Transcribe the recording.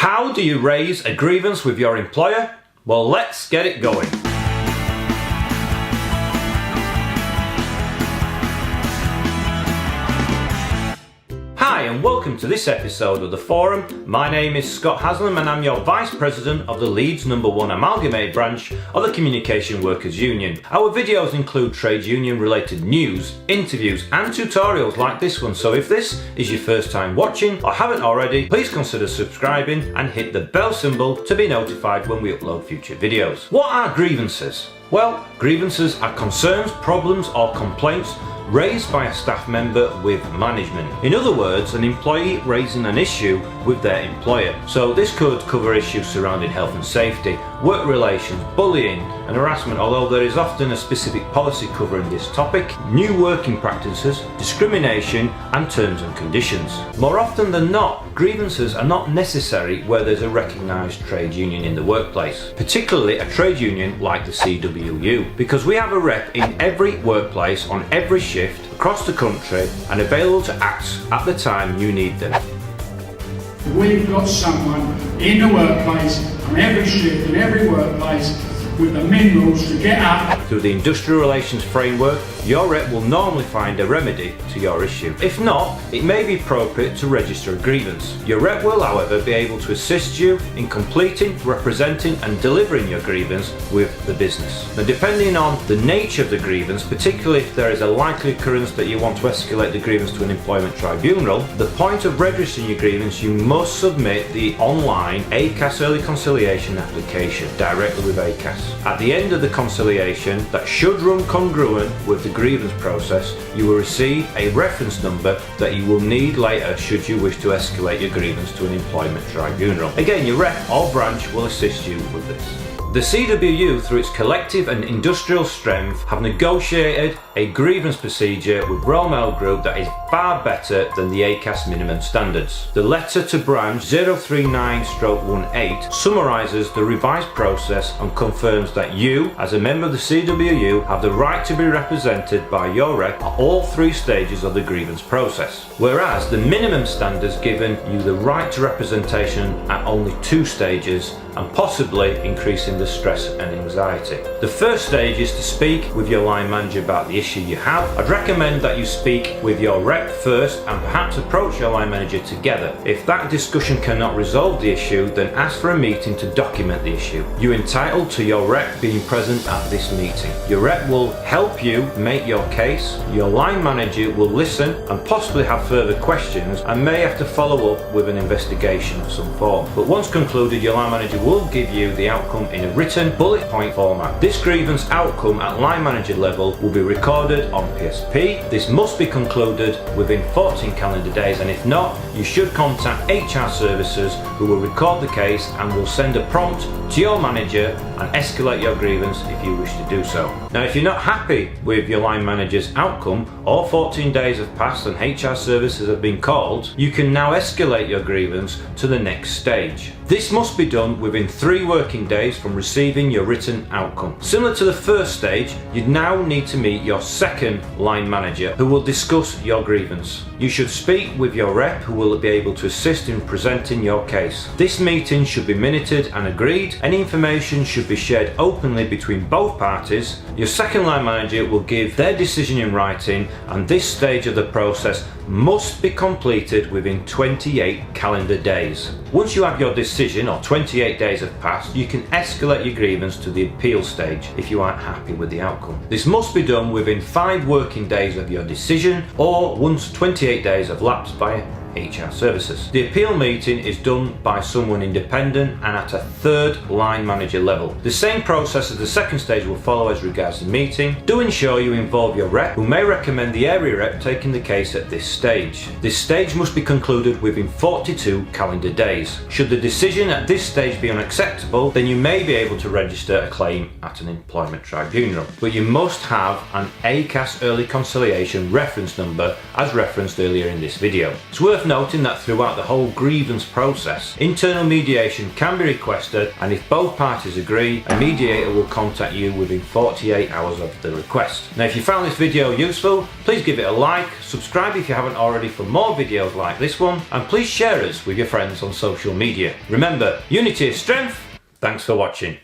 How do you raise a grievance with your employer? Well, let's get it going. Hi and welcome to this episode of The Forum. My name is Scott Haslam and I'm your Vice President of the Leeds #1 Amalgamated branch of the Communication Workers Union. Our videos include trade union related news, interviews and tutorials like this one, so if this is your first time watching or haven't already, please consider subscribing and hit the bell symbol to be notified when we upload future videos. What are grievances? Well, grievances are concerns, problems or complaints raised by a staff member with management. In other words, an employee raising an issue with their employer. So this could cover issues surrounding health and safety, work relations, bullying and harassment, although there is often a specific policy covering this topic, new working practices, discrimination and terms and conditions. More often than not, grievances are not necessary where there's a recognised trade union in the workplace, particularly a trade union like the CWU, because we have a rep in every workplace on every shift across the country and available to act at the time you need them. We've got someone in the workplace, on every shift, in every workplace, with the minerals to get up. Through the industrial relations framework, your rep will normally find a remedy to your issue. If not, it may be appropriate to register a grievance. Your rep will, however, be able to assist you in completing, representing and delivering your grievance with the business. Now, depending on the nature of the grievance, particularly if there is a likely occurrence that you want to escalate the grievance to an employment tribunal, the point of registering your grievance, you must submit the online ACAS early conciliation application directly with ACAS. At the end of the conciliation, that should run congruent with the grievance process, you will receive a reference number that you will need later should you wish to escalate your grievance to an employment tribunal. Again, your rep or branch will assist you with this. The CWU, through its collective and industrial strength, have negotiated a grievance procedure with Royal Mail Group that is far better than the ACAS minimum standards. The letter to branch 039/18 summarises the revised process and confirms that you, as a member of the CWU, have the right to be represented by your rep at all three stages of the grievance process, whereas the minimum standards given you the right to representation at only two stages and possibly increasing the stress and anxiety. The first stage is to speak with your line manager about the issue you have. I'd recommend that you speak with your rep first and perhaps approach your line manager together. If that discussion cannot resolve the issue, then ask for a meeting to document the issue. You're entitled to your rep being present at this meeting. Your rep will help you make your case. Your line manager will listen and possibly have further questions and may have to follow up with an investigation of some form. But once concluded, your line manager will give you the outcome in a written bullet point format. This grievance outcome at line manager level will be recorded on PSP. This must be concluded within 14 calendar days, and if not, you should contact HR services who will record the case and will send a prompt to your manager and escalate your grievance if you wish to do so. Now, if you're not happy with your line manager's outcome or 14 days have passed and HR services have been called, you can now escalate your grievance to the next stage. This must be done within 3 working days from receiving your written outcome. Similar to the first stage, you now need to meet your second line manager who will discuss your grievance. You should speak with your rep who will be able to assist in presenting your case. This meeting should be minuted and agreed. Any information should be shared openly between both parties. Your second line manager will give their decision in writing, and this stage of the process must be completed within 28 calendar days. Once you have your decision or 28 days have passed, you can escalate your grievance to the appeal stage if you aren't happy with the outcome. This must be done within 5 working days of your decision or once 28 days have lapsed by HR services. The appeal meeting is done by someone independent and at a third line manager level. The same process as the second stage will follow as regards the meeting. Do ensure you involve your rep, who may recommend the area rep taking the case at this stage. This stage must be concluded within 42 calendar days. Should the decision at this stage be unacceptable, then you may be able to register a claim at an employment tribunal. But you must have an ACAS early conciliation reference number as referenced earlier in this video. It's worth worth noting that throughout the whole grievance process, internal mediation can be requested, and if both parties agree, a mediator will contact you within 48 hours of the request. Now if you found this video useful, please give it a like, subscribe if you haven't already for more videos like this one, and please share us with your friends on social media. Remember, unity is strength. Thanks for watching.